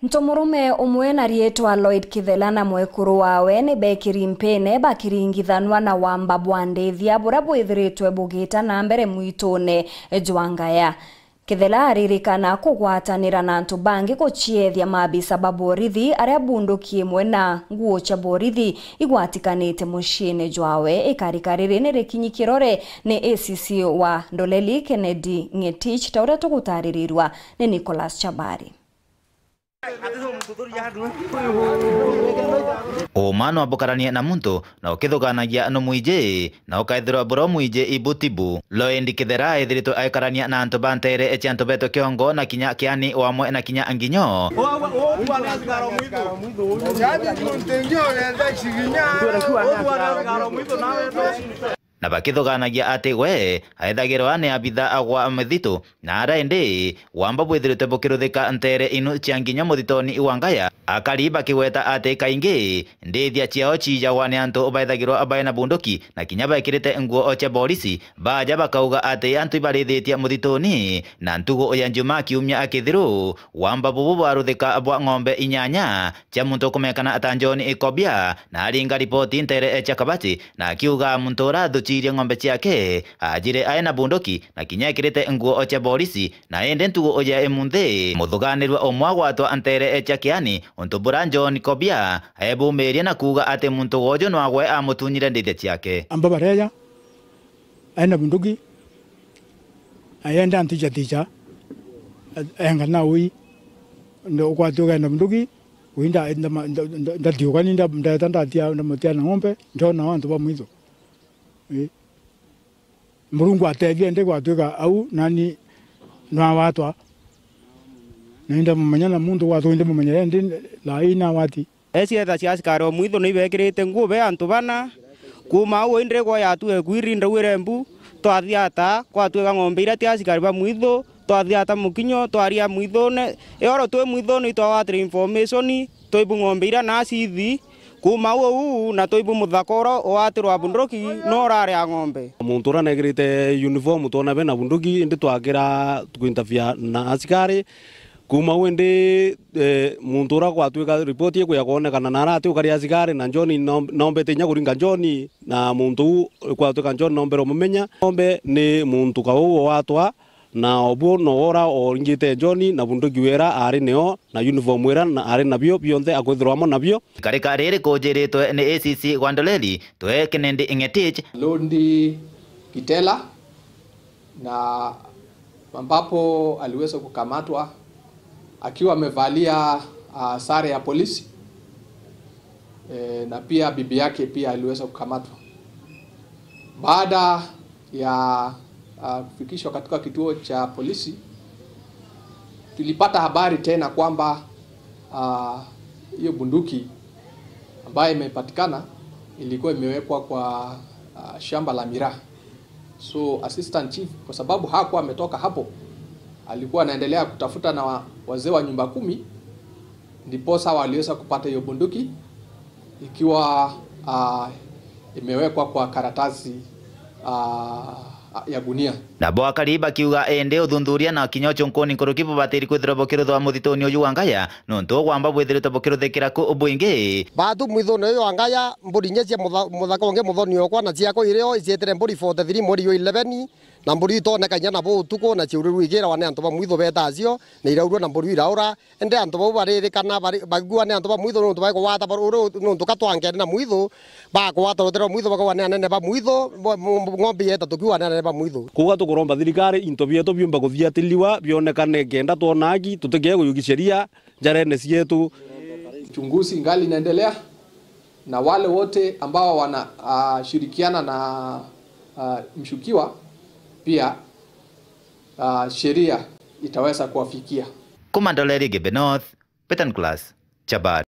Ntomurume umwe na rietwa Lloyd Kithela na mwekuru wawe ni bekiri mpene bakiringithanwa na Wamba Bwandithia bura bwithiritwe bugita na mbere mwitone Jwangaya. Kithela aririkana kugwatanira na antu bangi kuchiethia mabisa baborithi aria bunduki imwe na nguo cha borithi igwatikanite mushine jwawe ikarikariri ni rikinyikirore ni ACC wa Ndoleli Kennedy Ngetich taura tugutaririrwa ni Nicholas Chabari. Omano abokarania na muntu na ukithuganagia no muije na ukaithirwa buro muije ibutibu Lloyd Kithela ithirito aikarania na antu bantere echanto beto kiongo na kinya kiani wamwe na kinya anginyo na bakithuganagia ati we aithagirwa ni abitha agwa mithito na araende Wamba bwithirite bukiruthika ntere inu chianginya muthitoni Iwangaya akariba kiweta ati kaingi ndithia chiao chijagwa ni antu baithagirwa abaye na bunduki na kinya bakirite nguo oche polisi baja bakauga ati antu ibarithitie muthitoni na ntugo ya Njuma kiumia akithiru Wamba bubu baruthika bwa ng'ombe inyanya cha muntu kumekana atanjoni ikobia na aringa ripoti ntere echa kabati na kiuga muntu rathuchirie ng'ombe ciake ajire aina bunduki na kinya ekirite nguo oche polisi na ende ntugo oya emunthe muthuganirwa omwagwatwa antere echa kiani onto John Kobia ebumeria na kuga ate muntu gojo no agwe amutunyire ndithia ciake amba bareja aina bunduki ayenda antija enga na ui ndo kwatuga na bunduki winda ndatiugani ndatandatia ndamutia na ng'ombe ndona wantu bamwizo Murungu ategie ndi gwatuga au nani no watwa nenda mumenya mundu watwa ndi mumenya ndi la ina wati etha cia askaro mwitho ni bekirite nguo be antu bana kuma u indre kwa yatu ekwirinda wirembu twathiata kwatuga ng'ombe ira tia askari ba mwitho twathiata mukinyo twaria mwitho ne eoro twe mwitho ni twawatira information toibu ng'ombe ira na cithi kuma u na toibu muthakoro watirwa bunduki no rare a ng'ombe muntu ura negirite uniform tona be na bunduki ndi twakira tukuintafia na askari kuma wende muntu ura kwatuika report ye kuyakonekana na arate ukari askari na John nombe tenya kuringa John na muntu kwatuika John nombe romumenya nombe ni muntu kawo watwa na obu no ora oringite John na bunduki wera ari neo na uniform wera na ari nabio bionthe akwithirwamo nabio karika riri kujiritwe ni ACC wa Ndoleli twe Kennedy Ngetich Lloyd Kithela na ambapo aliweza kukamatwa akiwa amevalia sare ya polisi na pia bibi yake pia aliweza kukamatwa baada ya kufikishwa katika kituo cha polisi. Tulipata habari tena kwamba hiyo bunduki ambayo imepatikana ilikuwa imewekwa kwa shamba la miraa. So assistant chief kwa sababu hakuwa ametoka hapo alikuwa anaendelea kutafuta na wazee wa nyumba 10 ndiposa waliweza kupata hiyo bunduki ikiwa imewekwa kwa karatasi ya gunia na bo akariba kiuga ende uthundhuria na kinyo chunkoni kurukipo batiri kwithira bokirutho muthitoni uyu Wangaya nonto Wamba bwithirite bokiruthikira ku ubwingi batu mwithoni uyu Wangaya mburi cia muthaka onge muthoni okwa na ciako irio icietere mburi 43 mweri 11 na mburi tonekanya na bo utuko na ciuriru igira wane antu ba mwitho betacio na iraurwa na mburi iraura ende antu bo baririkana bagua ne antu ba mwitho nonto ba kwata baro nonto katwange na mwitho ba kwata rotero mwitho ba wane nene ba mwitho ng'ombe yeta tukiwa nene ba mwitho kuga tukuromba thirikari into bieto biumba kuthiatiliwa bionekane kenda tuonagi tutige kuyugisheria njarene cietu uchunguzi ingali inaendelea na wale wote ambao wanashirikiana na mshukiwa pia sheria itaweza kuwafikia. Kuma Ndoleli North, Petan Class, Chabari.